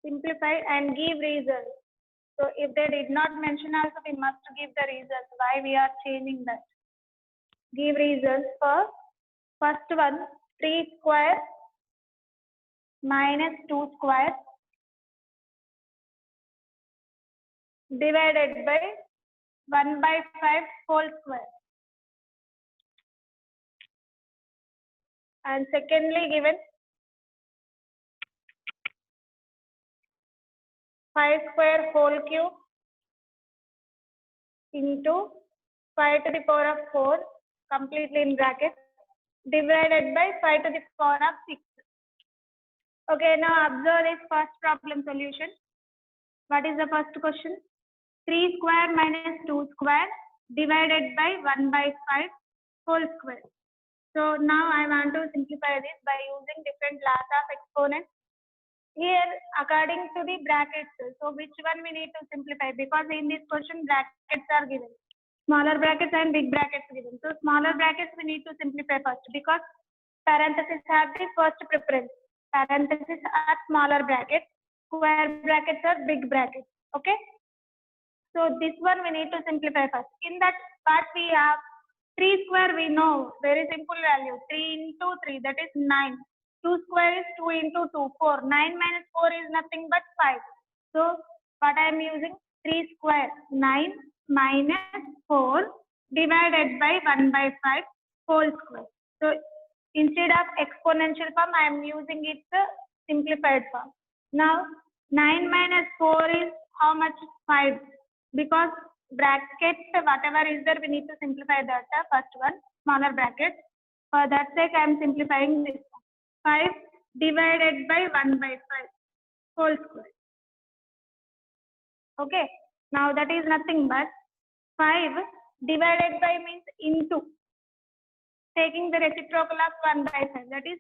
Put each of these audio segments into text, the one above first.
simplify and give reasons. So if they did not mention also, we must give the reasons why we are changing that. Give reasons for first one, 3 square minus 2 square divided by 1 by 5 whole square. And secondly given 5 square whole cube into 5 to the power of 4 completely in bracket divided by 5 to the power of 6. Okay, now observe this first problem solution. What is the first question? 3 square minus 2 square divided by 1 by 5 whole square. So now I want to simplify this by using different laws of exponents. Here, according to the brackets, so which one we need to simplify? Because in this question, brackets are given. Smaller brackets and big brackets given. So smaller brackets we need to simplify first because parentheses have the first preference. Parentheses are smaller brackets. Square brackets are big brackets. Okay. So this one we need to simplify first. In that part we have 3 square we know. Very simple value. 3 into 3 that is 9. 2 square is 2 into 2, 4. 9 minus 4 is nothing but 5. So what I am using? 3 square, 9 minus 4 divided by 1 by 5 whole square. So instead of exponential form, I am using its simplified form. Now 9 minus 4 is how much? 5. Because bracket whatever is there, we need to simplify that first one, smaller bracket. For that sake, I am simplifying this. 5 divided by 1 by 5 whole square. Okay. Now that is nothing but 5 divided by means into. Taking the reciprocal of 1 by 5. That is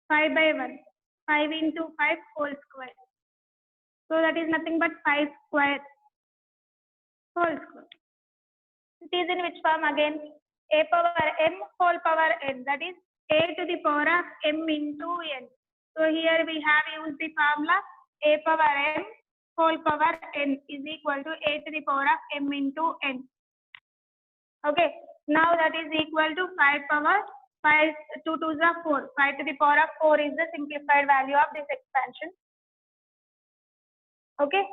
5 by 1. 5 into 5 whole square. So that is nothing but 5 square whole square. It is in which form again? A power m whole power n. That is a to the power of m into n. So here we have used the formula a power m whole power n is equal to a to the power of m into n. Okay. Now that is equal to 5 power 5 2 2s are 4. 5 to the power of 4 is the simplified value of this expansion. Okay.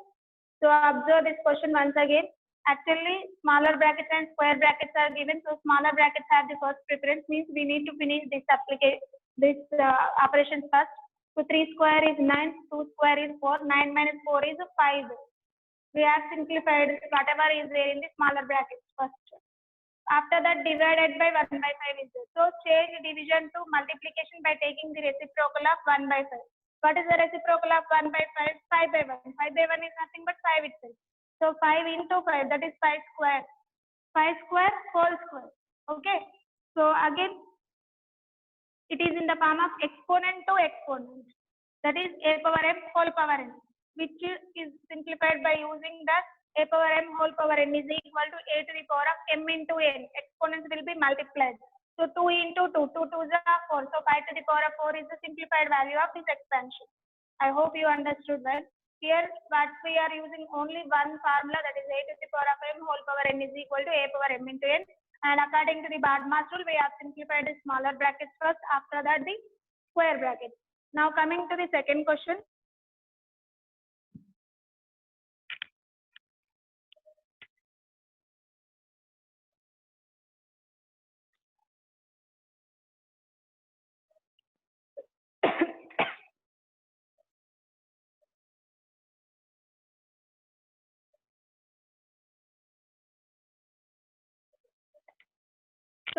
So observe this question once again. Actually, smaller brackets and square brackets are given. So smaller brackets have the first preference. Means we need to finish this operations first. So 3 square is 9, 2 square is 4, 9 minus 4 is 5. We have simplified whatever is there in the smaller brackets first. After that, divided by 1 by 5 is there. So change division to multiplication by taking the reciprocal of 1 by 5. What is the reciprocal of 1 by 5? 5 by 1. 5 by 1 is nothing but 5 itself. So 5 into 5, that is 5 square. 5 square whole square. Okay. So again, it is in the form of exponent to exponent. That is a power m whole power n, which is simplified by using the a power m whole power n is equal to a to the power of m into n. Exponents will be multiplied. So 2 into 2, 2 2s are 4. So 5 to the power of 4 is the simplified value of this expansion. I hope you understood well. Here, what we are using only one formula, that is a to the power of m whole power n is equal to a power m into n. And according to the Bardmas rule, we have simplified the smaller brackets first. After that, the square brackets. Now coming to the second question.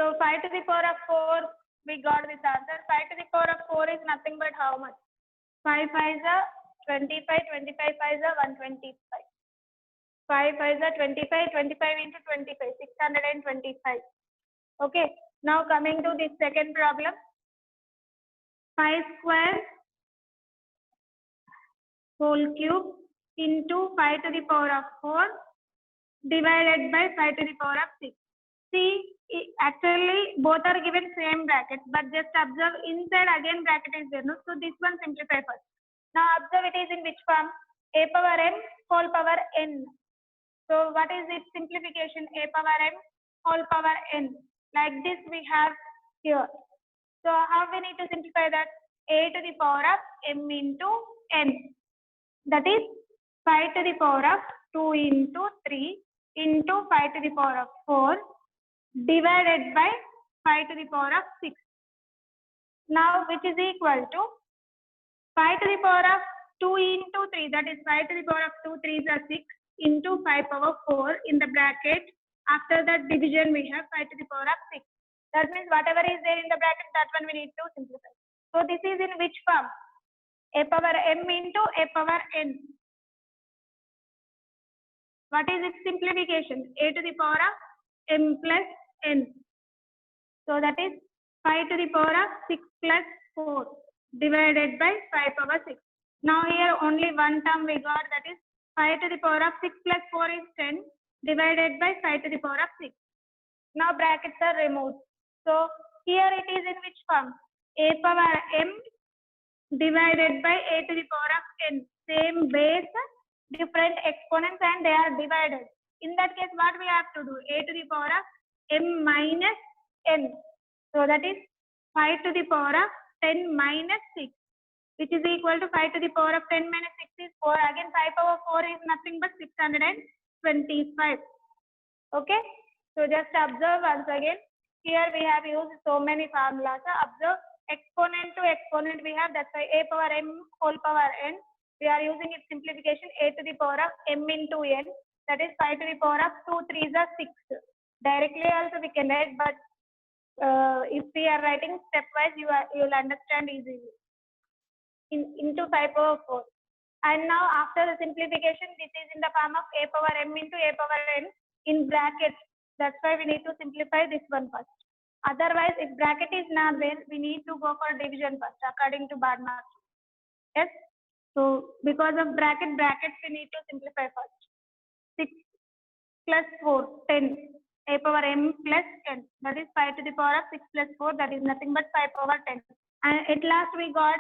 So 5 to the power of 4, we got this answer. 5 to the power of 4 is nothing but how much? 5 5s are 25, 25 5s are 125. 5 5s are 25, 25 into 25, 625. Okay. Now coming to the second problem. 5 square whole cube into 5 to the power of 4 divided by 5 to the power of 6. See, Actually both are given same brackets, but just observe inside again bracket is there, no? So this one simplify first. Now observe it is in which form? A power m whole power n. So what is its simplification? A power m whole power n. Like this we have here. So how we need to simplify that? A to the power of m into n. That is 5 to the power of 2 into 3 into 5 to the power of 4 divided by 5 to the power of 6. Now which is equal to 5 to the power of 2 into 3, that is 5 to the power of 2 3s are 6 into 5 power 4 in the bracket. After that division we have 5 to the power of 6. That means whatever is there in the bracket, that one we need to simplify. So this is in which form? A power m into a power n. What is its simplification? A to the power of m plus n. So that is 5 to the power of 6 plus 4 divided by 5 power 6. Now here only one term we got, that is 5 to the power of 6 plus 4 is 10 divided by 5 to the power of 6. Now brackets are removed. So here it is in which form? A power m divided by a to the power of n. Same base, different exponents, and they are divided. In that case, what we have to do? A to the power of m minus n. So that is 5 to the power of 10 minus 6, which is equal to 5 to the power of 10 minus 6 is 4. Again, 5 power 4 is nothing but 625. Okay. So just observe once again. Here we have used so many formulas. Observe exponent to exponent we have. That's why a power m whole power n. We are using its simplification a to the power of m into n. That is 5 to the power of 2 3s are 6. Directly also we can write, but if we are writing stepwise, you will understand easily. Into 5 power 4. And now after the simplification, this is in the form of a power m into a power n in brackets. That's why we need to simplify this one first. Otherwise, if bracket is not there, we need to go for division first according to Badmark. Yes. So because of brackets, we need to simplify first. 6 plus 4, 10. A power m plus 10. That is 5 to the power of 6 plus 4. That is nothing but 5 power 10. And at last we got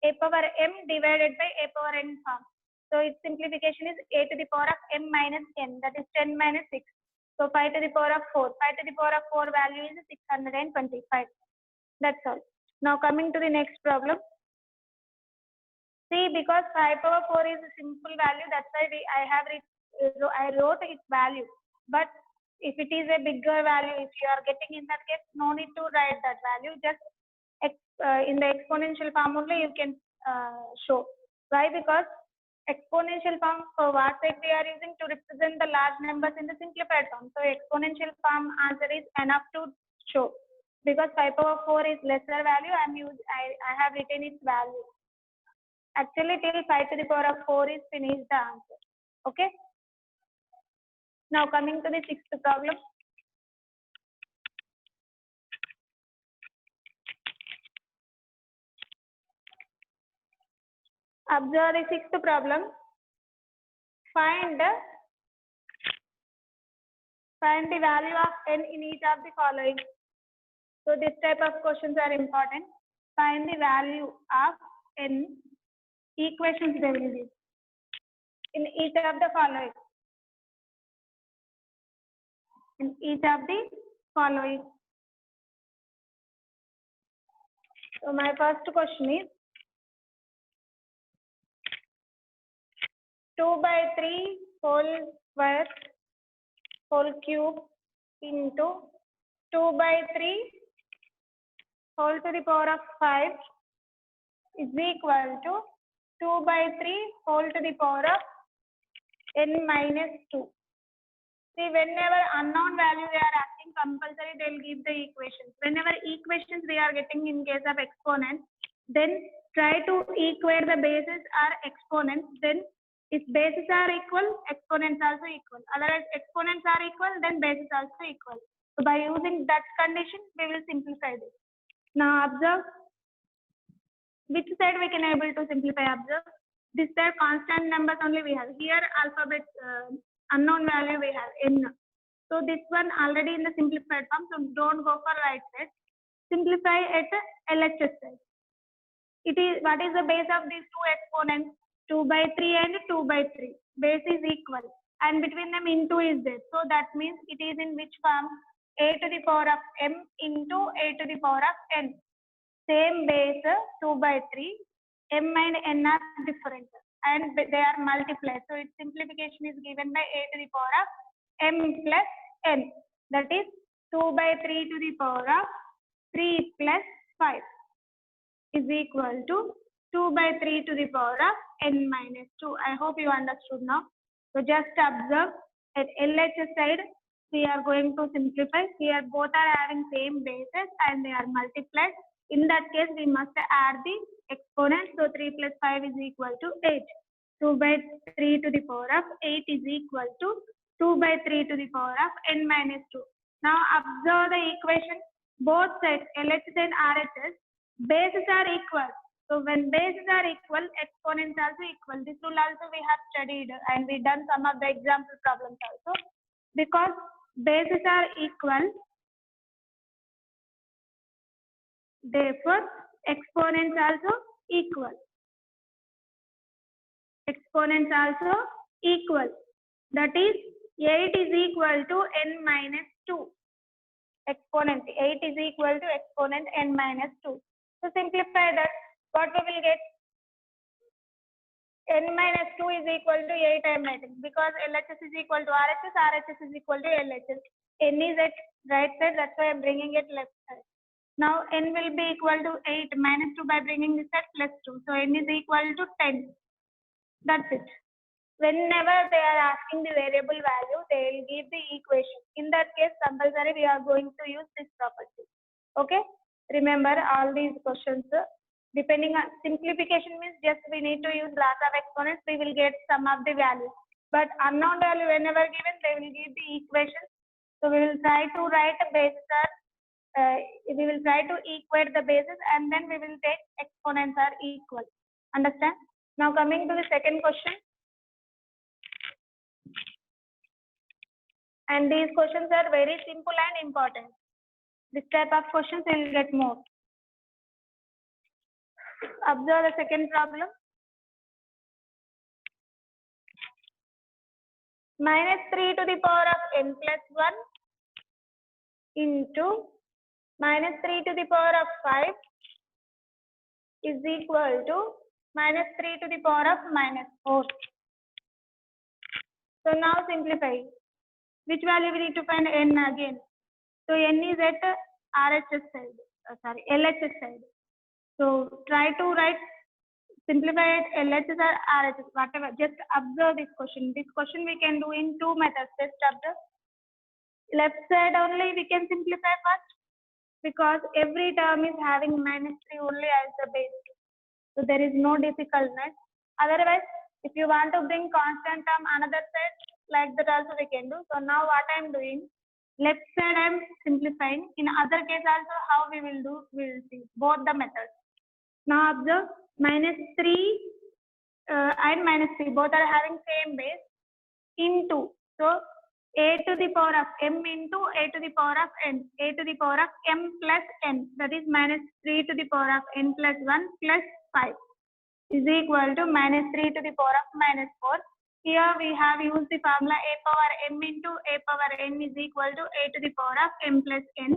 a power m divided by a power n form. So its simplification is a to the power of m minus n. That is 10 minus 6. So 5 to the power of 4. 5 to the power of 4 value is 625. That's all. Now coming to the next problem. See, because 5 power 4 is a simple value, that's why I wrote its value. But if it is a bigger value, if you are getting in that case, no need to write that value. Just in the exponential form only you can show. Why? Because exponential form, for what sake we are using? To represent the large numbers in the simplified form. So exponential form answer is enough to show. Because 5 power 4 is lesser value, I have written its value. Actually, till 5 to the power of 4 is finished the answer. Okay. Now coming to the sixth problem. Observe the sixth problem. Find the value of n in each of the following. So this type of questions are important. Find the value of n. Equations they will give in each of the following. In each of the following. So my first question is 2 by 3 whole square whole cube into 2 by 3 whole to the power of 5 is equal to 2 by 3 whole to the power of n minus 2. See, whenever unknown value they are asking, compulsory they will give the equations. Whenever equations we are getting in case of exponents, then try to equate the bases or exponents. Then if bases are equal, exponents also equal. Otherwise, exponents are equal, then bases also equal. So by using that condition, we will simplify this. Now observe which side we can able to simplify. Observe this side constant numbers only we have. Here alphabet unknown value we have n. So this one already in the simplified form, so don't go for right side. Simplify at LHS side. It is, what is the base of these two exponents? 2 by 3 and 2 by 3. Base is equal and between them into is there. So that means it is in which form? A to the power of m into a to the power of n. Same base 2 by 3. M and n are different and they are multiplied. So its simplification is given by a to the power of m plus n. That is 2 by 3 to the power of 3 plus 5 is equal to 2 by 3 to the power of n minus 2. I hope you understood now. So just observe at LHS side, we are going to simplify. Here both are having same bases and they are multiplied. In that case, we must add the exponent. So 3 plus 5 is equal to 8. 2 by 3 to the power of 8 is equal to 2 by 3 to the power of n minus 2. Now observe the equation. Both sides, LHS and RHS, bases are equal. So when bases are equal, exponents also equal. This rule also we have studied and we done some of the example problems also. Because bases are equal, therefore exponents also equal. Exponents also equal. That is 8 is equal to n minus 2. Exponent 8 is equal to exponent n minus 2. So simplify that. What we will get? N minus 2 is equal to 8 I am writing because LHS is equal to RHS, RHS is equal to LHS. N is at right side, that's why I am bringing it left side. Now n will be equal to 8 minus 2 by bringing this at plus 2. So n is equal to 10. That's it. Whenever they are asking the variable value, they will give the equation. In that case, compulsory we are going to use this property. Okay? Remember all these questions. Depending on simplification means just we need to use lots of exponents, we will get some of the values. But unknown value whenever given, they will give the equation. So we will try to write a basis we will try to equate the bases and then we will take exponents are equal. Understand? Now coming to the second question. And these questions are very simple and important. This type of questions you will get more. Observe the second problem. Minus 3 to the power of n plus 1 into minus 3 to the power of 5 is equal to minus 3 to the power of minus 4. So now simplify. Which value we need to find? N again. So n is at RHS side, LHS side. So try to write, simplify it LHS or RHS, whatever. Just observe this question. This question we can do in two methods. Just observe. Left side only we can simplify first because every term is having minus 3 only as the base. So there is no difficultness. Otherwise, if you want to bring constant term another side, like that also we can do. So now what I am doing, left side I am simplifying. In other case also how we will do, we will see both the methods. Now observe minus 3 and minus 3 both are having same base into. So a to the power of m into a to the power of n, a to the power of m plus n, that is minus 3 to the power of n plus 1 plus 5 is equal to minus 3 to the power of minus 4. Here we have used the formula a power m into a power n is equal to a to the power of m plus n.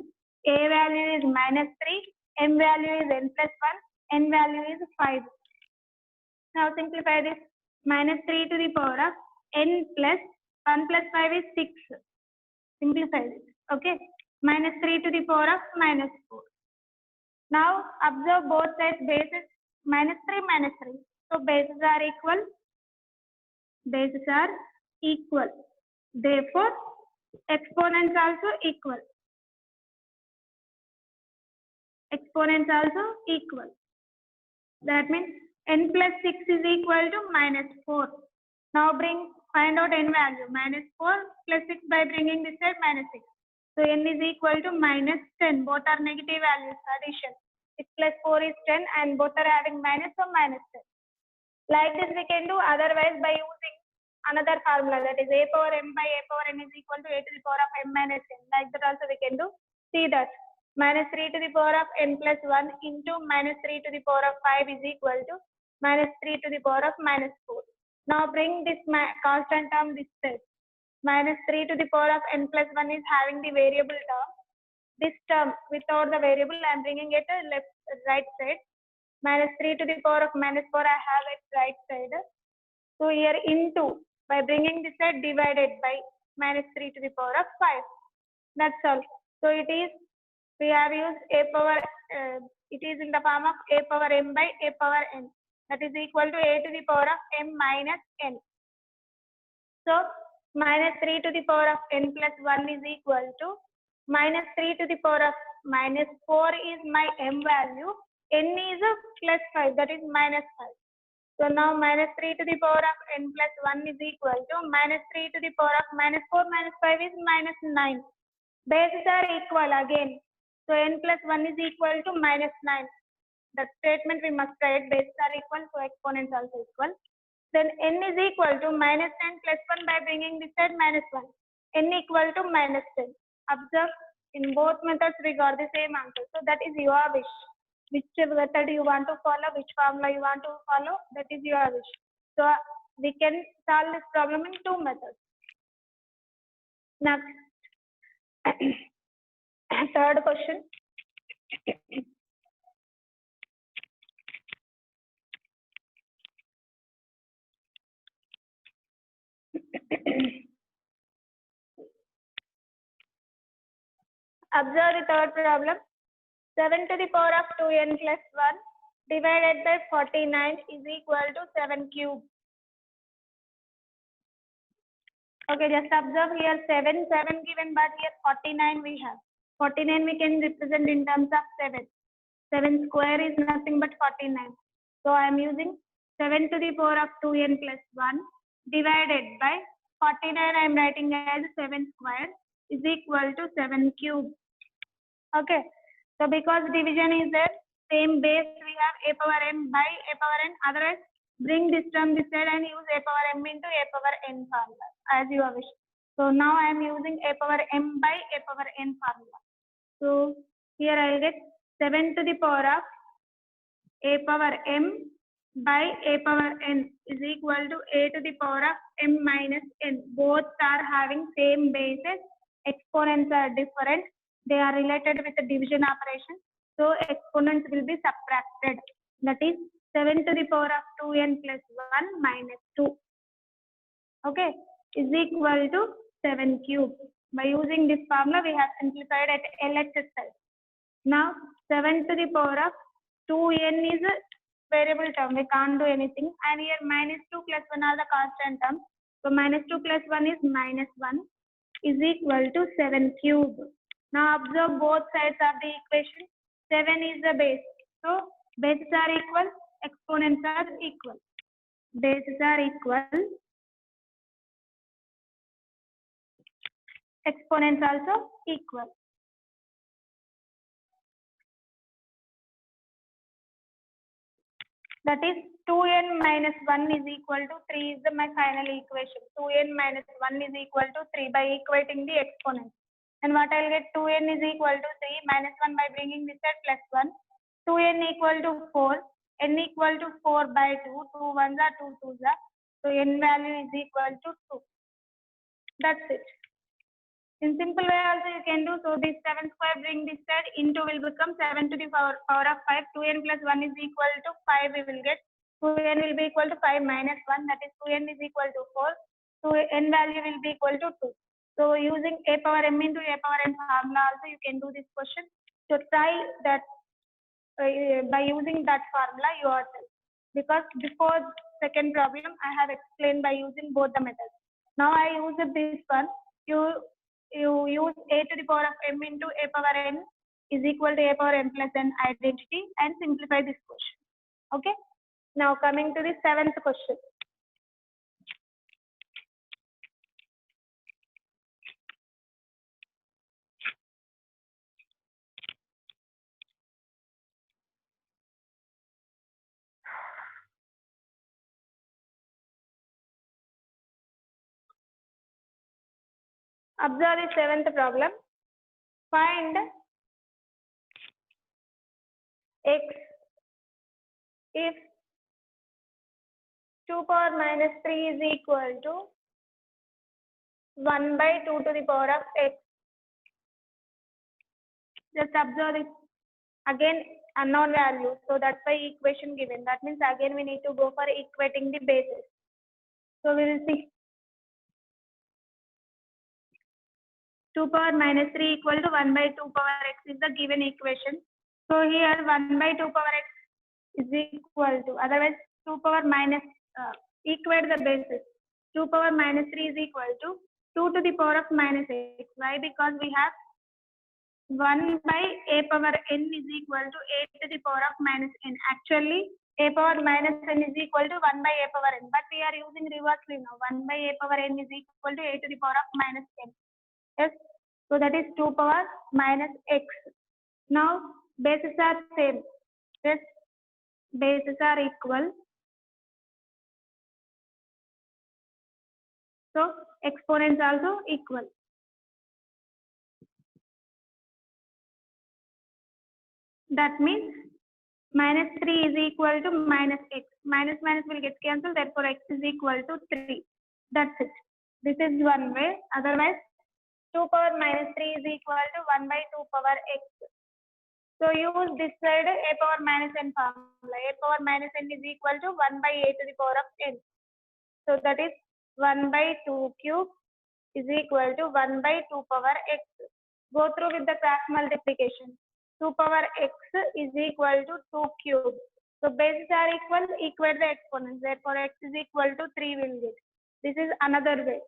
A value is minus 3, m value is n plus 1, n value is 5. Now simplify this. Minus 3 to the power of n plus 1 plus 5 is 6. Simplify this. Okay. Minus 3 to the power of minus 4. Now observe both sides bases. Minus 3, minus 3. So bases are equal. Bases are equal. Therefore, exponents also equal. Exponents also equal. That means n plus 6 is equal to minus 4. Now find out n value. Minus 4 plus 6 by bringing this side minus 6. So n is equal to minus 10. Both are negative values. Addition. 6 plus 4 is 10 and both are having minus, so minus 10. Like this we can do, otherwise by using another formula, that is a power m by a power n is equal to a to the power of m minus n. Like that also we can do. See that minus 3 to the power of n plus 1 into minus 3 to the power of 5 is equal to minus 3 to the power of minus 4. Now bring this constant term this side. Minus 3 to the power of n plus 1 is having the variable term. This term without the variable I am bringing it right side. Minus 3 to the power of minus 4 I have it right side. So here into, by bringing this side, divided by minus 3 to the power of 5. That's all. So it is, we have used a power, it is in the form of a power m by a power n. That is equal to a to the power of m minus n. So minus 3 to the power of n plus 1 is equal to minus 3 to the power of minus 4 is my m value. N is a plus 5, that is minus 5. So now minus 3 to the power of n plus 1 is equal to minus 3 to the power of minus 4 minus 5 is minus 9. Bases are equal again. So n plus 1 is equal to minus 9. The statement we must write, bases are equal, so exponents also equal. Then n is equal to minus 10 plus 1 by bringing this side minus 1. N equal to minus 10. Observe, in both methods we got the same answer. So that is your wish. Which method you want to follow, which formula you want to follow, that is your wish. So we can solve this problem in two methods. Next, third question. Observe the third problem. 7 to the power of 2n plus 1 divided by 49 is equal to 7 cube. Okay, just observe here 7 given, but here 49 we have. 49 we can represent in terms of 7. 7 square is nothing but 49. So I am using 7 to the power of 2n plus 1 divided by 49 I am writing as 7 square is equal to 7 cube. Okay. So because division is there, same base we have a power m by a power n. Otherwise, bring this term this side and use a power m into a power n formula as you wish. So now I am using a power m by a power n formula. So here I get 7 to the power of a power m by a power n is equal to a to the power of m minus n. Both are having same bases. Exponents are different. They are related with the division operation. So exponents will be subtracted. That is 7 to the power of 2n plus 1 minus 2. Okay, is equal to 7 cube. By using this formula, we have simplified at LHS side. Now 7 to the power of 2n is a variable term. We can't do anything. And here minus 2 plus 1 are the constant terms. So minus 2 plus 1 is minus 1 is equal to 7 cube. Now observe both sides of the equation. 7 is the base. So bases are equal, exponents are equal. Bases are equal. Exponents also equal. That is 2n minus 1 is equal to 3 is my final equation. 2n minus 1 is equal to 3 by equating the exponents. And what I'll get, 2n is equal to 3 minus 1 by bringing this at plus 1. 2n equal to 4. N equal to 4 by 2. 2 1s are 2 2s are. So n value is equal to 2. That's it. In simple way also you can do. So this 7 square bring this side into will become 7 to the power of 5. 2n plus 1 is equal to 5 we will get. 2n will be equal to 5 minus 1, that is 2n is equal to 4. So n value will be equal to 2. So using a power m into a power n formula also you can do this question. So try that by using that formula yourself. Because before second problem I have explained by using both the methods. Now I use this one. You use a to the power of m into a power n is equal to a power m plus n identity and simplify this question. Okay. Now coming to the seventh question. Observe the seventh problem. Find x if 2 power minus 3 is equal to 1 by 2 to the power of x. Just observe it. Again, unknown value. So that's why equation given. That means again we need to go for equating the bases. So we will see 2 power minus 3 equal to 1 by 2 power x is the given equation. So here 1 by 2 power x is equal to, otherwise 2 power minus, equate the bases. 2 power minus 3 is equal to 2 to the power of minus x. Why? Because we have 1 by a power n is equal to a to the power of minus n. Actually, a power minus n is equal to 1 by a power n. But we are using reversely now. 1 by a power n is equal to a to the power of minus n. Yes. So that is 2 power minus x. Now, bases are same. Yes. Bases are equal. So, exponents also equal. That means minus 3 is equal to minus x. Minus minus will get cancelled. Therefore, x is equal to 3. That's it. This is one way. Otherwise, 2 power minus 3 is equal to 1 by 2 power x. So, use this side a power minus n formula. A power minus n is equal to 1 by a to the power of n. So, that is 1 by 2 cube is equal to 1 by 2 power x. Go through with the cross multiplication. 2 power x is equal to 2 cube. So bases are equal, equate the exponents. Therefore, x is equal to 3 will get. This is another way.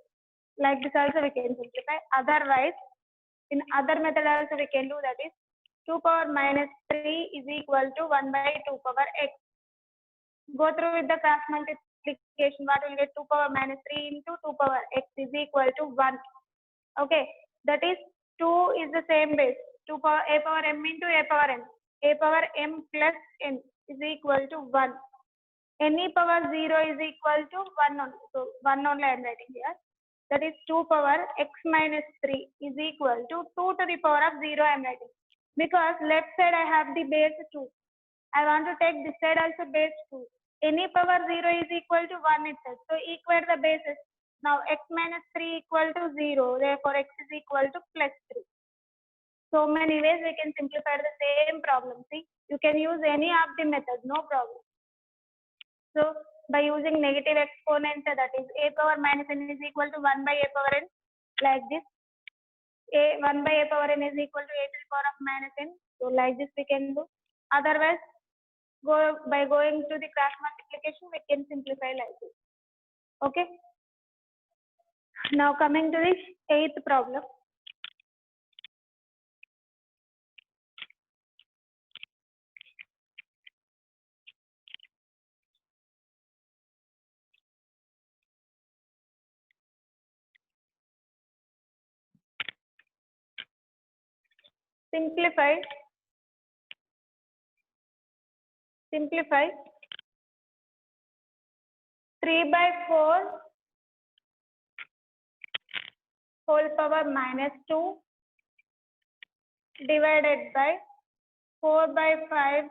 Like this also we can simplify. Otherwise, in other method also we can do, that is 2 power minus 3 is equal to 1 by 2 power x. Go through with the cross multiplication. What will get? 2 power minus 3 into 2 power x is equal to 1. Okay, that is 2 is the same base. 2 power a power m into a power n. A power m plus n is equal to 1. Any power 0 is equal to 1 only. So 1 only I am writing here. That is 2 power x minus 3 is equal to 2 to the power of 0 I am writing. Because left side I have the base 2. I want to take this side also base 2. Any power 0 is equal to 1 itself. So equate the bases. Now x minus 3 equal to 0. Therefore x is equal to plus 3. So many ways we can simplify the same problem. See, you can use any of the methods, no problem. So by using negative exponent, that is a power minus n is equal to 1 by a power n, like this. 1 by a power n is equal to a to the power of minus n. So like this we can do. Otherwise, by going to the cross multiplication, we can simplify like this. Okay. Now coming to the 8th problem. Simplify 3 by 4 whole power minus 2 divided by 4 by 5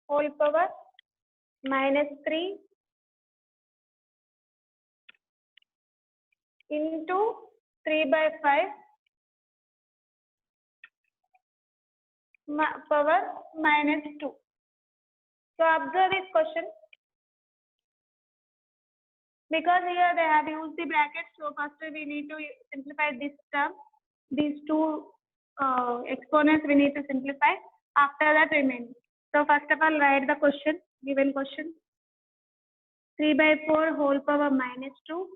whole power minus 3 into 3 by 5 power minus 2. So observe this question. Because here they have used the brackets, so first we need to simplify this term. These two exponents we need to simplify. After that remain. So first of all, write the question, given question. 3 by 4 whole power minus 2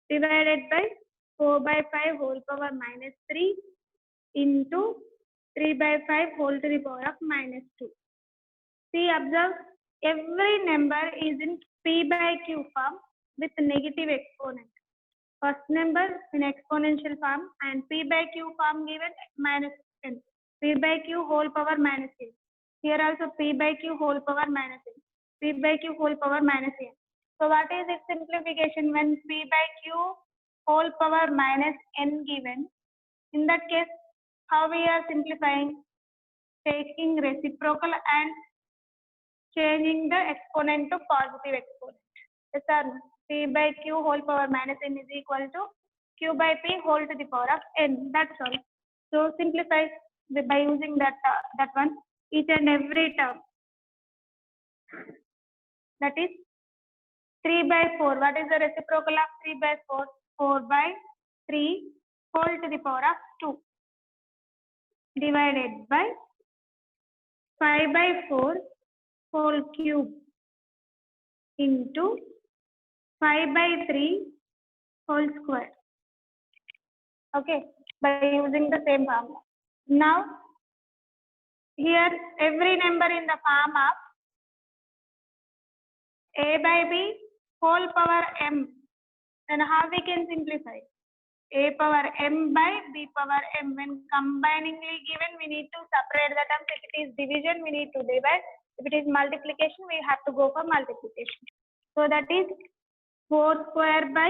divided by 4 by 5 whole power minus 3 into 3 by 5 whole to the power of minus 2. See, observe, every number is in p by q form with negative exponent. First number in exponential form and p by q form given minus n. P by q whole power minus n. Here also p by q whole power minus n. P by q whole power minus n. So what is its simplification when p by q whole power minus n given? In that case, how we are simplifying? Taking reciprocal and changing the exponent to positive exponent. Yes or no? P by Q whole power minus n is equal to Q by P whole to the power of n. That's all. So simplify by using that one, each and every term. That is 3 by 4. What is the reciprocal of 3 by 4? 4 by 3 whole to the power of 2 divided by 5 by 4 whole cube into 5 by 3 whole square. Okay, by using the same formula. Now, here every number in the form of a by b whole power m. Then how we can simplify? A power m by b power m. When combiningly given, we need to separate the terms. If it is division, we need to divide. If it is multiplication, we have to go for multiplication. So that is 4 square by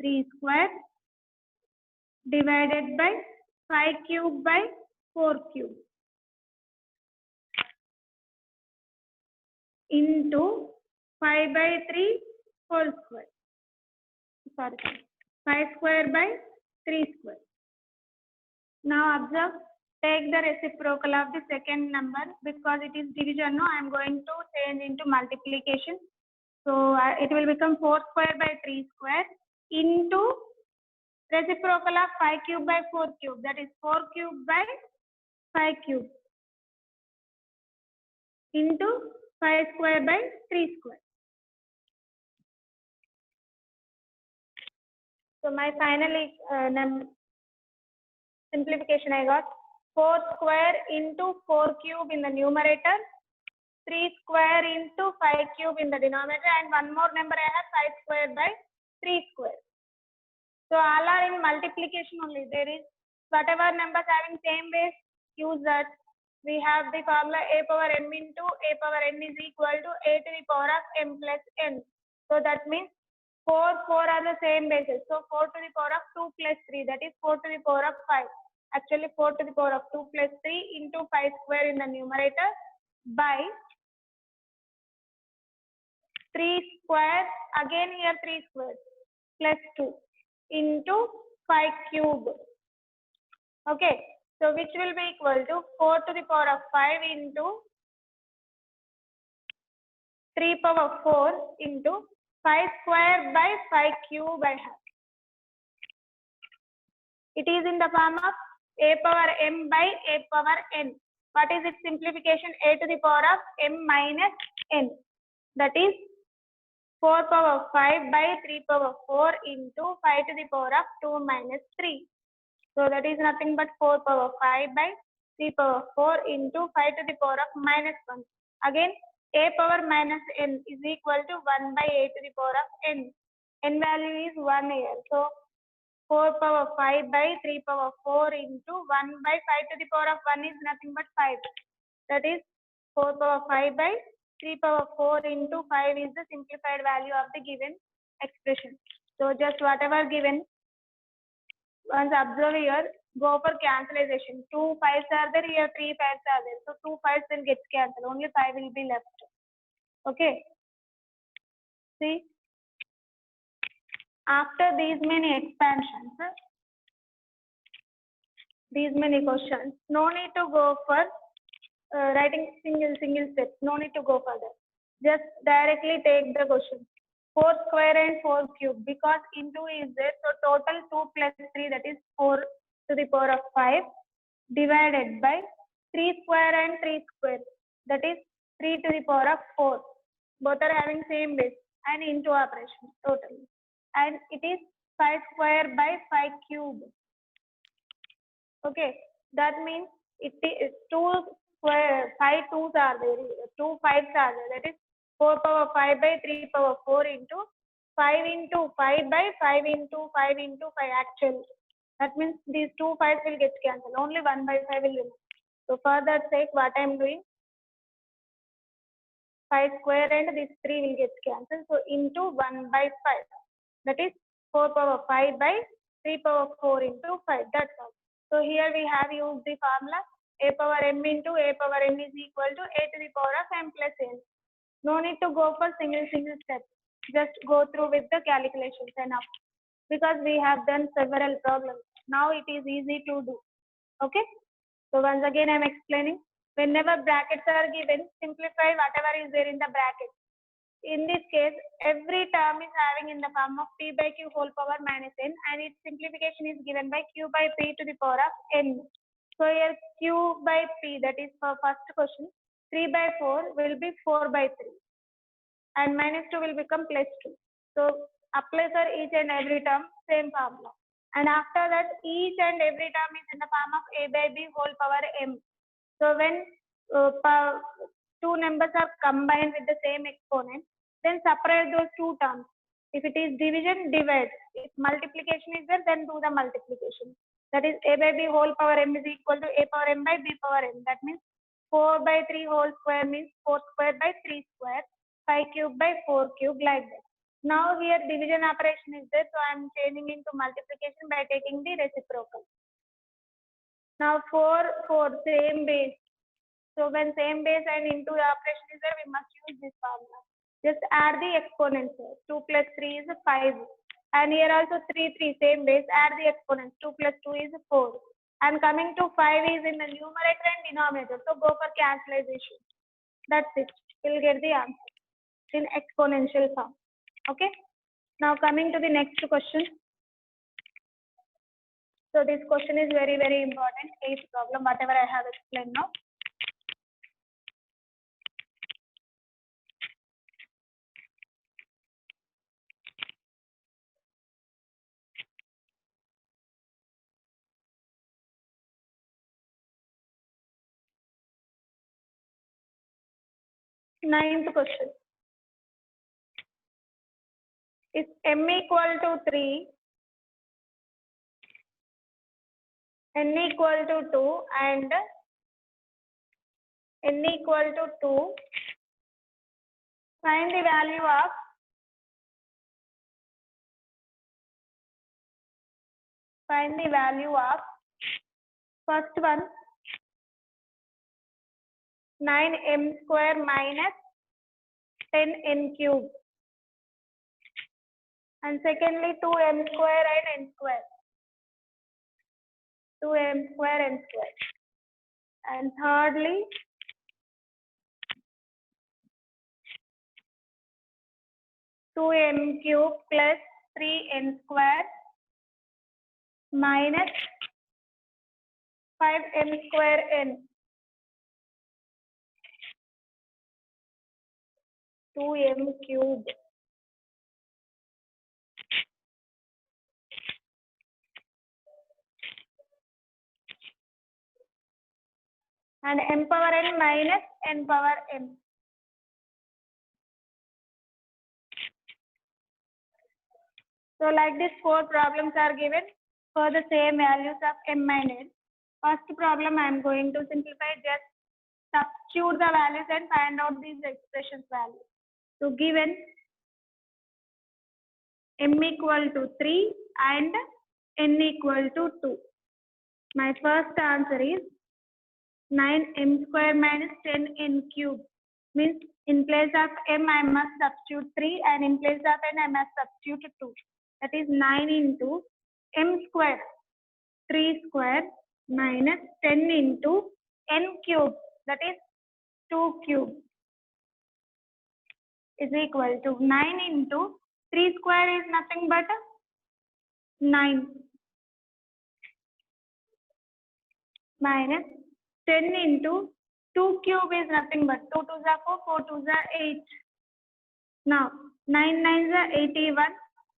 3 square divided by 5 cube by 4 cube into 5 by 3 whole square. Sorry, 5 square by 3 square. Now observe, take the reciprocal of the second number because it is division. No, I am going to change into multiplication. So it will become 4 square by 3 square into reciprocal of 5 cube by 4 cube. That is 4 cube by 5 cube into 5 square by 3 square. So my final simplification I got 4 square into 4 cube in the numerator, 3 square into 5 cube in the denominator, and one more number I have 5 square by 3 square. So all are in multiplication only. There is whatever numbers having same base, use that. We have the formula a power m into a power n is equal to a to the power of m plus n. So that means 4 are the same bases. So 4 to the power of 2 plus 3, that is 4 to the power of 5. Actually 4 to the power of 2 plus 3 into 5 square in the numerator by 3 square, again here 3 square plus 2 into 5 cube. Okay, so which will be equal to 4 to the power of 5 into 3 power 4 into 5 square by 5 cube I have. It is in the form of a power m by a power n. What is its simplification? A to the power of m minus n. That is 4 power 5 by 3 power 4 into 5 to the power of 2 minus 3. So that is nothing but 4 power 5 by 3 power 4 into 5 to the power of minus 1. Again, a power minus n is equal to 1 by a to the power of n. N value is 1 here. So 4 power 5 by 3 power 4 into 1 by 5 to the power of 1 is nothing but 5. That is 4 power 5 by 3 power 4 into 5 is the simplified value of the given expression. So just whatever given, once observe here, go for cancellation. 2 5s are there, here 3 5s are there. So 2 5s will get cancelled, only 5 will be left. Okay. See, after these many expansions, these many questions, no need to go for writing single steps. No need to go for that. Just directly take the question. 4 square and 4 cube, because into is there, so total 2 plus 3, that is 4 to the power of 5 divided by 3 square and 3 square, that is 3 to the power of 4. Both are having same base and into operation totally. And it is 5 square by 5 cube. Okay, that means it is 2 square, 5 2s are there, 2 5s are there, that is 4 power 5 by 3 power 4 into 5 into 5 by 5 into 5 into 5 actually. That means these 2 5s will get cancelled, only 1 by 5 will remain. So for that sake, what I am doing, 5 square and this 3 will get cancelled. So into 1 by 5, that is 4 power 5 by 3 power 4 into 5. That's all. So here we have used the formula a power m into a power n is equal to a to the power of m plus n. No need to go for single step. Just go through with the calculations enough, because we have done several problems. Now it is easy to do. Okay. So once again I am explaining. Whenever brackets are given, simplify whatever is there in the bracket. In this case, every term is having in the form of p by q whole power minus n, and its simplification is given by q by p to the power of n. So here q by p, that is for first question, 3 by 4 will be 4 by 3, and minus 2 will become plus 2. So apply for each and every term, same formula. And after that, each and every term is in the form of a by b whole power m. So when two numbers are combined with the same exponent, then separate those two terms. If it is division, divide. If multiplication is there, then do the multiplication. That is a by b whole power m is equal to a power m by b power n. That means 4 by 3 whole square means 4 square by 3 square, 5 cube by 4 cube, like that. Now here division operation is there, so I am changing into multiplication by taking the reciprocal. Now 4, same base. So when same base and into the operation is there, we must use this formula. Just add the exponents. 2 plus 3 is 5. And here also 3, same base, add the exponents. 2 plus 2 is 4. And coming to 5 is in the numerator and denominator. So go for cancellation. That's it. We'll get the answer in exponential form. Okay. Now coming to the next question. So this question is very, very important. 8th problem, whatever I have explained now. Ninth question. If m equal to 3, n equal to 2 and n equal to 2, find the value of first one, 9m square minus 10n cube, and secondly 2m square and n square, 2m square n square, and thirdly 2m cube plus 3n square minus 5m square n, 2m cube. And m power n minus n power m. So like this, 4 problems are given for the same values of m and n. First problem I am going to simplify, just substitute the values and find out these expressions values. So given m equal to 3 and n equal to 2. My first answer is 9m square minus 10n cube. Means in place of m I must substitute 3 and in place of n I must substitute 2. That is 9 into m square, 3 square minus 10 into n cube, that is 2 cube, is equal to 9 into 3 square is nothing but 9 minus 10 into 2 cube is nothing but 2 2s are 4, 4 2s are 8. Now 9 9s are 81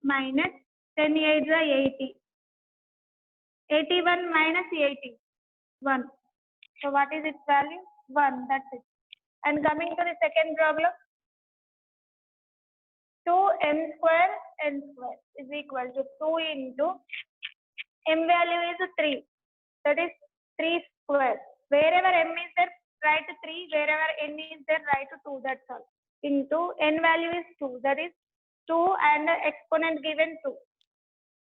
minus 10 8s are 80. 81 minus 80, 1. So what is its value? 1. That's it. And coming to the second problem, 2m square n square is equal to 2 into m value is 3. That is 3 square. Wherever m is there, write 3. Wherever n is there, write 2. That's all. Into n value is 2. That is 2 and the exponent given 2.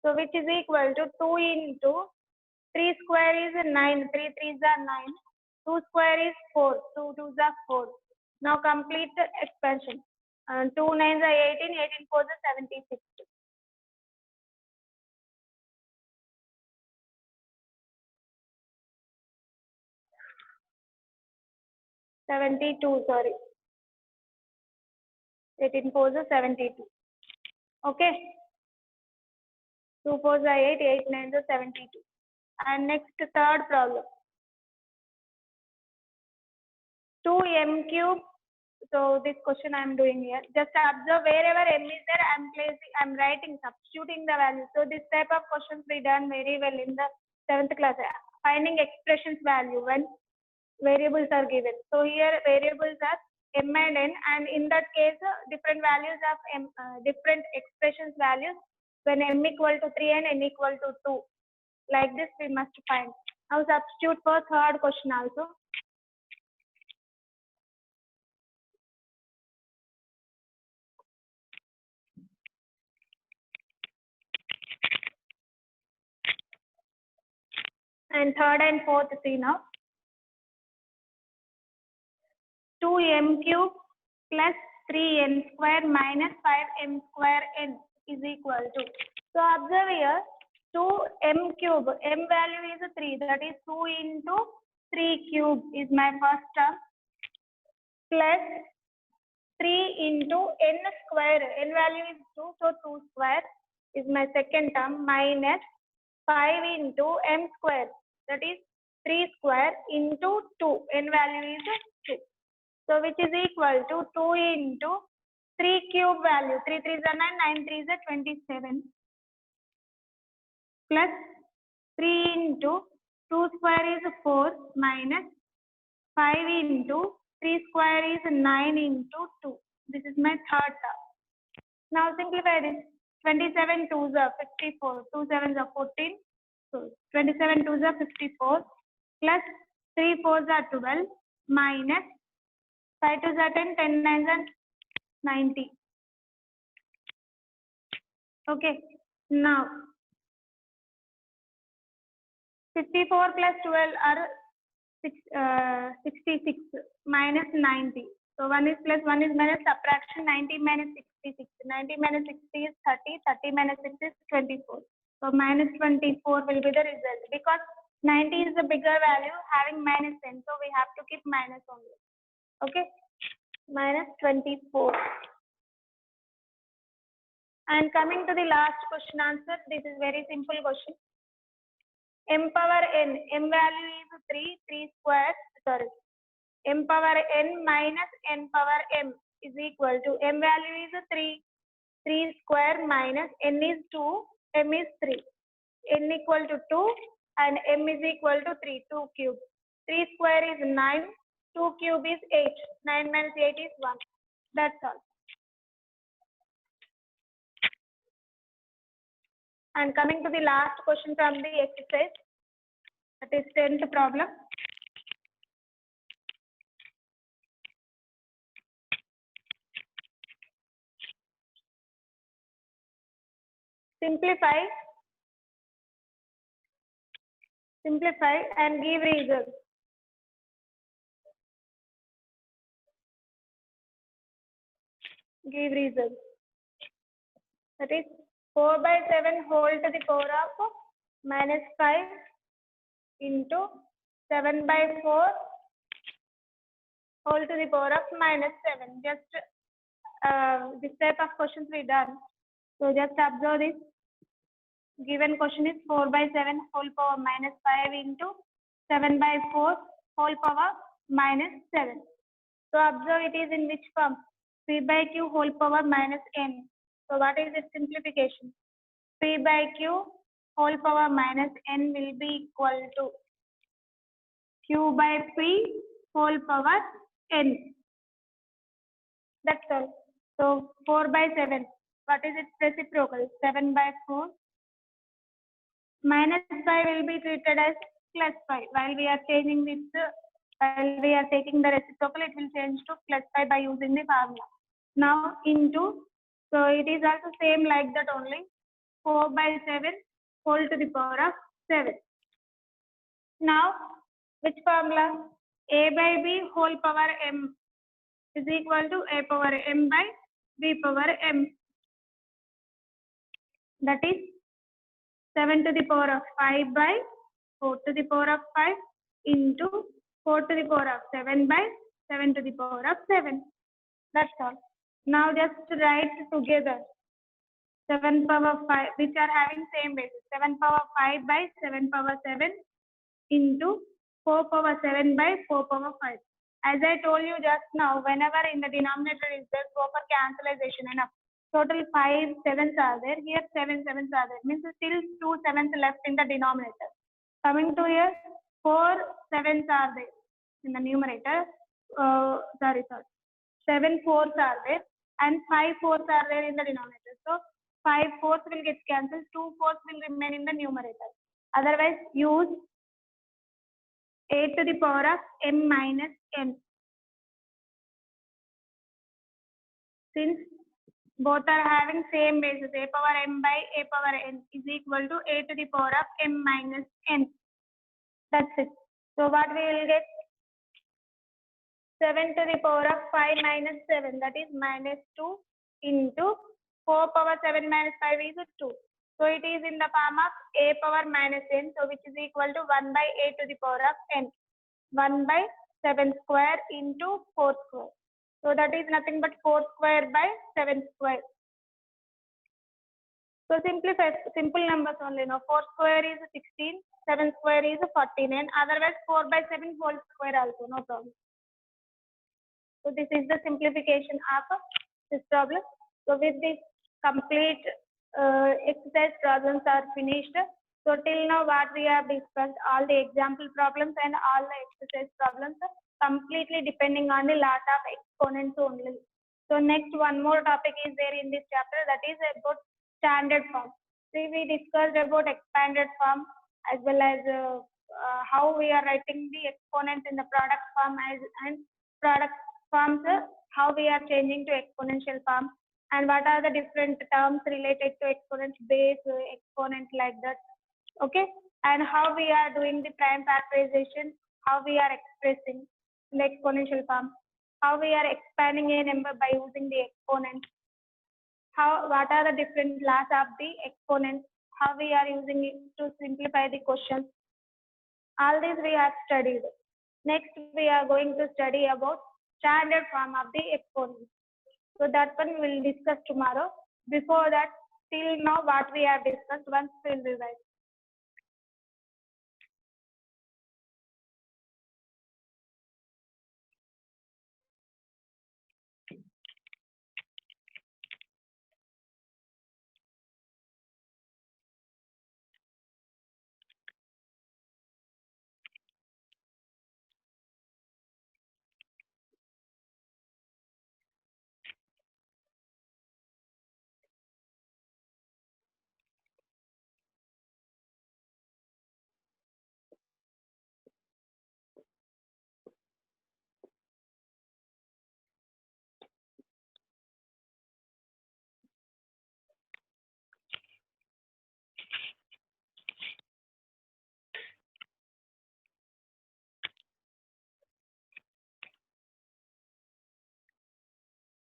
So which is equal to 2 into 3 square is 9, 3 3s are 9, 2 square is 4, 2 2s are 4. Now complete the expansion. 2 9s are 18, 18 4s are 76. 72, sorry. 18 4s are 72. Okay. 2 4s are 8, 8 9s are 72. And next, third problem. 2m cube. So this question I am doing here. Just observe wherever m is there, I'm writing, substituting the value. So this type of questions we done very well in the 7th class. Finding expressions value when variables are given. So here variables are m and n, and in that case different values of m, different expressions values when m equal to 3 and n equal to 2. Like this we must find. Now substitute for third question also. And third and fourth, see now. 2m cube plus 3n square minus 5m square n is equal to. So observe here, 2m cube, m value is 3, that is 2 into 3 cube is my first term, plus 3 into n square, n value is 2, so 2 square is my second term, minus 5 into m square, that is 3 square into 2, n value is 2. So which is equal to 2 into 3 cube value, 3 3s are 9, 9 3s are 27, plus 3 into 2 square is 4 minus 5 into 3 square is 9 into 2. This is my third term. Now simplify this. 27 2s are 54, 2 7s are 14, so 27 2s are 54, plus 3 4s are 12, minus 5 2s are 10, 10 9s are 90. Okay, now 54 plus 12 are 66 minus 90. So 1 is plus 1 is minus, subtraction 90 minus 66. 90 minus 60 is 30, 30 minus 6 is 24. So minus 24 will be the result, because 90 is the bigger value having minus 10. So we have to keep minus only. Okay, minus 24. And coming to the last question answer, this is very simple question. M power n, m value is 3, 3 square, sorry, m power n minus n power m is equal to, m value is 3, 3 square minus n is 2, m is 3, n equal to 2 and m is equal to 3, 2 cube. 3 square is 9, 2 cube is 8, 9 minus 8 is 1. That's all. And coming to the last question from the exercise, that is 10th problem. Simplify and give reason. Give reason. That is 4 by 7 whole to the power of minus 5 into 7 by 4 whole to the power of minus 7. Just this type of questions we done. So just observe this. Given question is 4 by 7 whole power minus 5 into 7 by 4 whole power minus 7. So observe it is in which form? P by Q whole power minus n. So what is its simplification? P by Q whole power minus n will be equal to Q by P whole power n. That's all. So 4 by 7. What is its reciprocal? 7 by 4. Minus 5 will be treated as plus 5. While we are changing this, while we are taking the reciprocal, it will change to plus 5 by using the formula. Now into, so it is also same like that only. 4 by 7 whole to the power of 7. Now, which formula? A by b whole power m is equal to a power m by b power m. That is 7 to the power of 5 by 4 to the power of 5 into 4 to the power of 7 by 7 to the power of 7. That's all. Now just write together 7 power 5, which are having same basis. 7 power 5 by 7 power 7 into 4 power 7 by 4 power 5. As I told you just now, whenever in the denominator is there, go for cancellation enough. Total 5 sevens are there. Here 7 sevens are there. Means still 2 sevens left in the denominator. Coming to here, 4 sevens are there in the numerator. Sorry. 7 fours are there and 5 fours are there in the denominator. So 5 fours will get cancelled. 2 fours will remain in the numerator. Otherwise, use a to the power of m minus n. Since both are having same basis, a power m by a power n is equal to a to the power of m minus n. That's it. So what we will get? 7 to the power of 5 minus 7, that is minus 2 into 4 power 7 minus 5 is 2. So it is in the form of a power minus n, so which is equal to 1 by a to the power of n. 1 by 7 square into 4 square. So that is nothing but 4 square by 7 square. So simplify simple numbers only. Now 4 square is 16, 7 square is 49. Otherwise 4 by 7 whole square also, no problem. So this is the simplification of this problem. So with this complete exercise problems are finished. So till now what we have discussed, all the example problems and all the exercise problems completely depending on the laws of exponents only. So next one more topic is there in this chapter, that is about standard form. See, we discussed about expanded form as well as how we are writing the exponents in the product form and product forms, how we are changing to exponential form, and what are the different terms related to exponent, base, exponent, like that. Okay, and how we are doing the prime factorization, how we are expressing in the exponential form, how we are expanding a number by using the exponent, what are the different laws of the exponent, how we are using it to simplify the questions. All these we have studied. Next, we are going to study about standard form of the exponent. So that one we will discuss tomorrow. Before that, till now what we have discussed, once we will revise.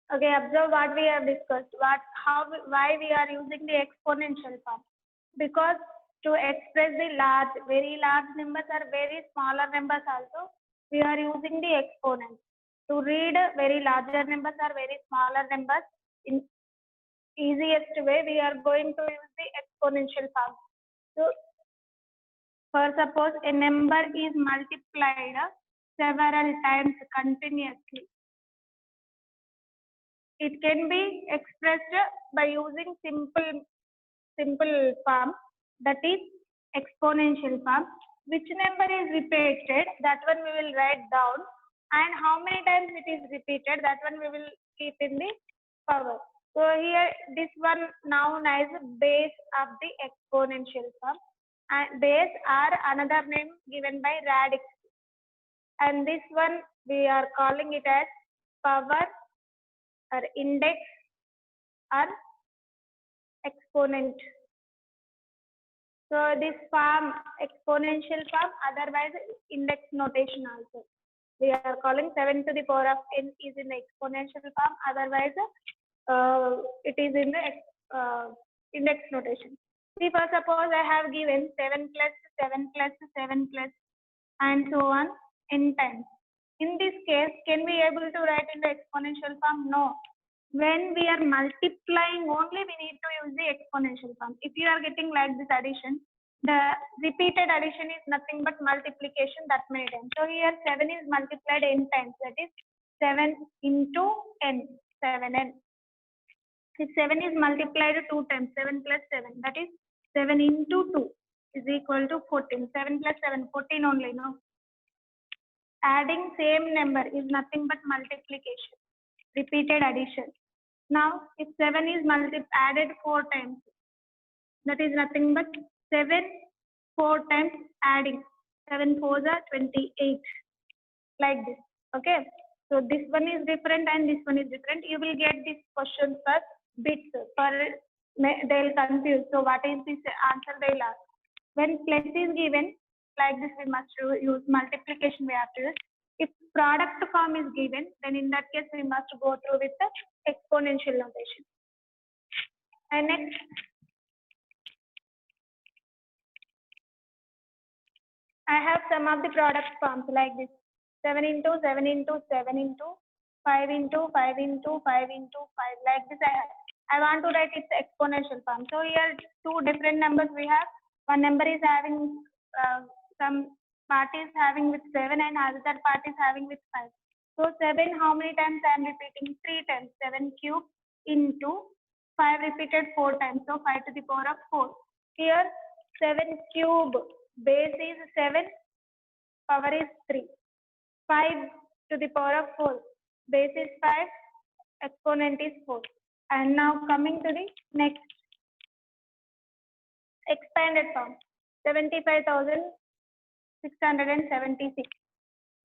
Okay, observe what we have discussed. Why we are using the exponential form? Because to express the very large numbers or very smaller numbers also, we are using the exponent. To read very larger numbers or very smaller numbers in easiest way, we are going to use the exponential form. So, for suppose a number is multiplied several times continuously, it can be expressed by using simple form, that is exponential form. Which number is repeated, that one we will write down, and how many times it is repeated, that one we will keep in the power. So here this one known as base of the exponential form, and base are another name given by radix, and this one we are calling it as power or index or exponent. So this form exponential form, otherwise index notation also. We are calling 7 to the power of n is in the exponential form, otherwise it is in the index notation. See, first suppose I have given 7 plus 7 plus 7 plus and so on n times. In this case, can we able to write in the exponential form? No. When we are multiplying only, we need to use the exponential form. If you are getting like this addition, the repeated addition is nothing but multiplication that many times. So here 7 is multiplied n times, that is 7 into n, 7n. If 7 is multiplied 2 times, 7 plus 7, that is 7 into 2 is equal to 14. 7 plus 7, 14 only, no? Adding same number is nothing but multiplication, repeated addition. Now, if 7 is added 4 times, that is nothing but 7, 4 times adding. 7 4s are 28, like this. Okay. So this one is different and this one is different. You will get this question for bits. They'll confuse. So what is this answer they'll ask? When plus is given, like this, we must use multiplication. We have to use. If product form is given, then in that case we must go through with the exponential notation. And next, I have some of the product forms like this: 7 into 7 into 7 into 5 into 5 into 5 into 5. Like this, I want to write its exponential form. So here two different numbers we have. One number is having some part is having with 7 and other part is having with 5. So 7, how many times I am repeating? 3 times. 7 cube into 5 repeated 4 times. So 5 to the power of 4. Here 7 cube base is 7, power is 3. 5 to the power of 4, base is 5, exponent is 4. And now coming to the next expanded form, 75,676.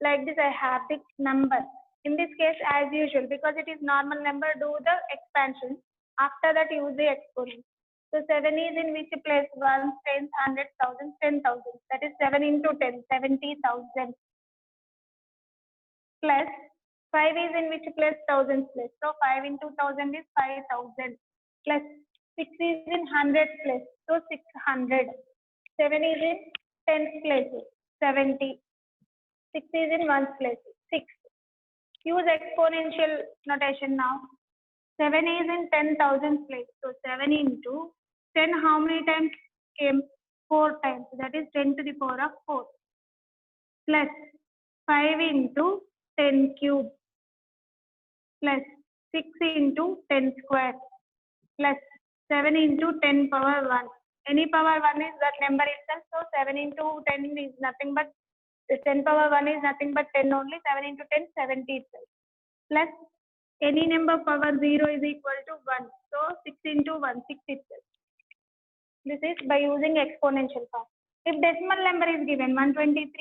Like this, I have the number. In this case, as usual, because it is normal number, do the expansion. After that, use the exponent. So 7 is in which place? 1, 10, 100,000, 10,000. That is 7 into 10, 70,000. Plus 5 is in which place? Thousands place. So 5 into 1000 is 5,000. Plus 6 is in hundreds place. So 600. 7 is in tens place. 70. 6 is in ones place. 6. Use exponential notation now. 7 is in 10,000 place. So 7 into 10, how many times came? 4 times. That is 10 to the power of 4. Plus 5 into 10 cube. Plus 6 into 10 square. Plus 7 into 10 power 1. Any power 1 is that number itself. So 7 into 10 is nothing but 10 power 1 is nothing but 10 only. 7 into 10, 70 itself. Plus any number power 0 is equal to 1. So 6 into 1, 6 itself. This is by using exponential form. If decimal number is given 123.46.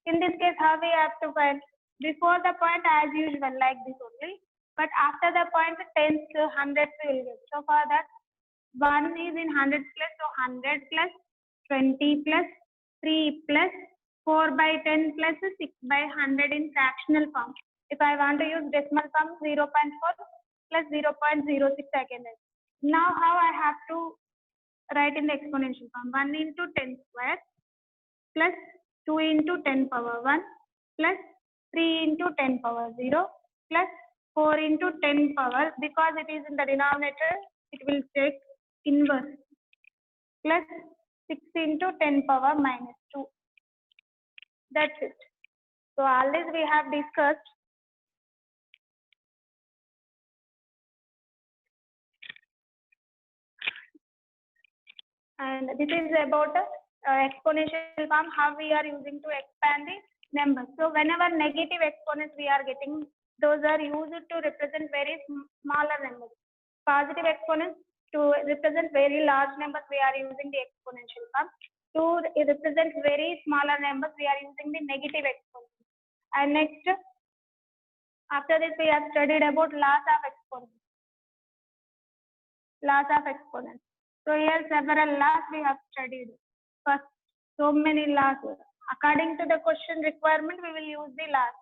In this case, how we have to find? Before the point, as usual, like this only. But after the point, tens, hundreds we will get. So for that, 1 is in hundreds place, so 100 plus 20 plus 3 plus 4 by 10 plus 6 by 100 in fractional form. If I want to use decimal form, 0.4 plus 0.06 I can write. Now how I have to write in the exponential form? 1 into 10 square plus 2 into 10 power 1 plus 3 into 10 power 0 plus 4 into 10 power, because it is in the denominator, it will take inverse, plus 6 into 10 power minus 2. That's it. So all this we have discussed. And this is about exponential form, how we are using to expand the numbers. So whenever negative exponents we are getting, those are used to represent very smaller numbers. Positive exponents, to represent very large numbers, we are using the exponential form. To represent very smaller numbers, we are using the negative exponents. And next, after this, we have studied about laws of exponents. Laws of exponents. So here several laws we have studied. First, so many laws. According to the question requirement, we will use the laws.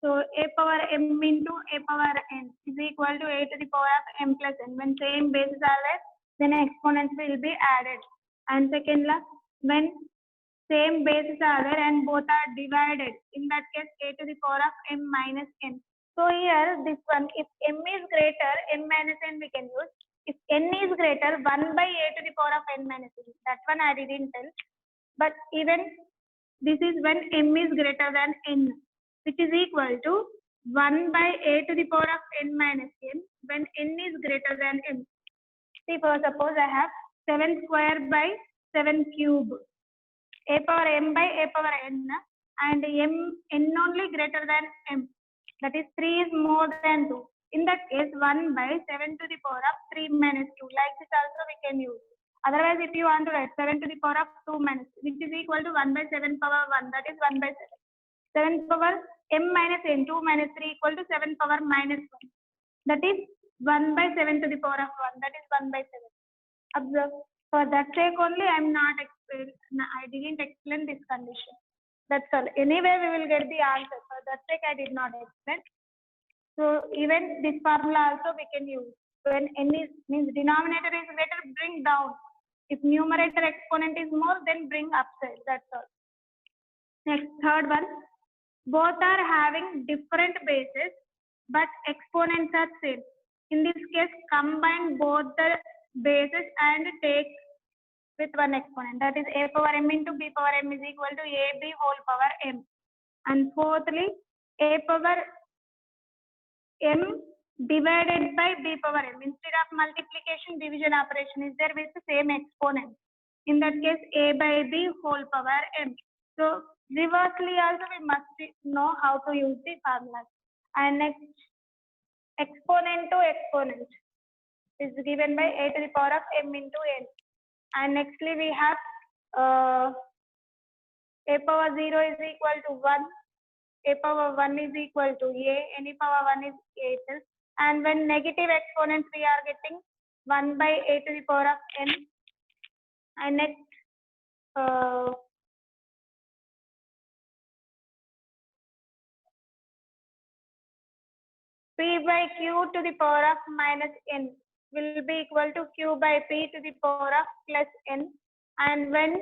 So a power m into a power n is equal to a to the power of m plus n. When same bases are there, then exponents will be added. And second law, when same bases are there and both are divided, in that case a to the power of m minus n. So here this one, if m is greater, m minus n we can use. If n is greater, 1 by a to the power of n minus n. That one I didn't tell. But even this is when m is greater than n, which is equal to 1 by a to the power of n minus n when n is greater than n. See, for suppose I have 7 square by 7 cube, a power m by a power n, and n only greater than m. That is 3 is more than 2. In that case, 1 by 7 to the power of 3 minus 2. Like this also we can use. Otherwise, if you want to write 7 to the power of 2 minus 2, which is equal to 1 by 7 power 1, that is 1 by 7. 7 power m minus n, 2 minus 3 equal to 7 power minus 1. That is 1 by 7 to the power of 1, that is 1 by 7. Observe. For that sake only, I didn't explain this condition. That's all. Anyway, we will get the answer. For that sake, I did not explain. So even this formula also we can use. When n is means denominator is greater, bring down. If numerator exponent is more, then bring upside. That's all. Next, third one. Both are having different bases, but exponents are same. In this case, combine both the bases and take with one exponent. That is a power m into b power m is equal to ab whole power m. And fourthly, a power m divided by b power m. Instead of multiplication, division operation is there with the same exponent. In that case, a by b whole power m. So reversely also we must know how to use the formulas. And next, exponent to exponent is given by a to the power of m into n. And nextly we have a power 0 is equal to 1, a power 1 is equal to a, any power 1 is a itself. And when negative exponents we are getting 1 by a to the power of n. And next, p by q to the power of minus n will be equal to q by p to the power of plus n. And when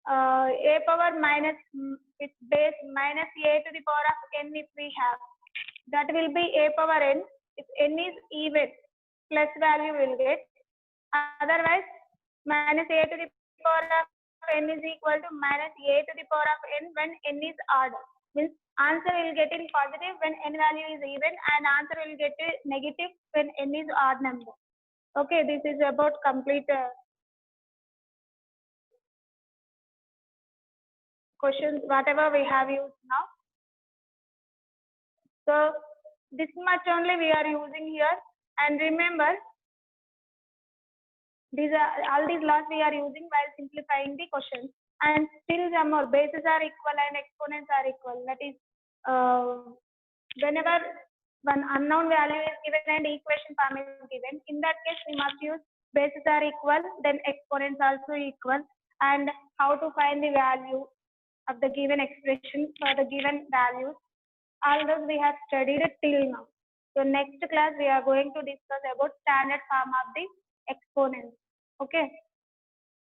a power minus its base minus a to the power of n if we have, that will be a power n. If n is even, plus value will get. Otherwise, minus a to the power of n is equal to minus a to the power of n when n is odd. Means answer will get in positive when n value is even, and answer will get negative when n is odd number. Okay, this is about complete questions, whatever we have used now. So this much only we are using here. And remember, all these laws we are using while simplifying the questions. And still some more, bases are equal and exponents are equal. That is, whenever one unknown value is given and equation form is given, in that case we must use bases are equal, then exponents also equal, and how to find the value of the given expression for the given values. All those we have studied till now. So next class we are going to discuss about standard form of the exponents. Okay.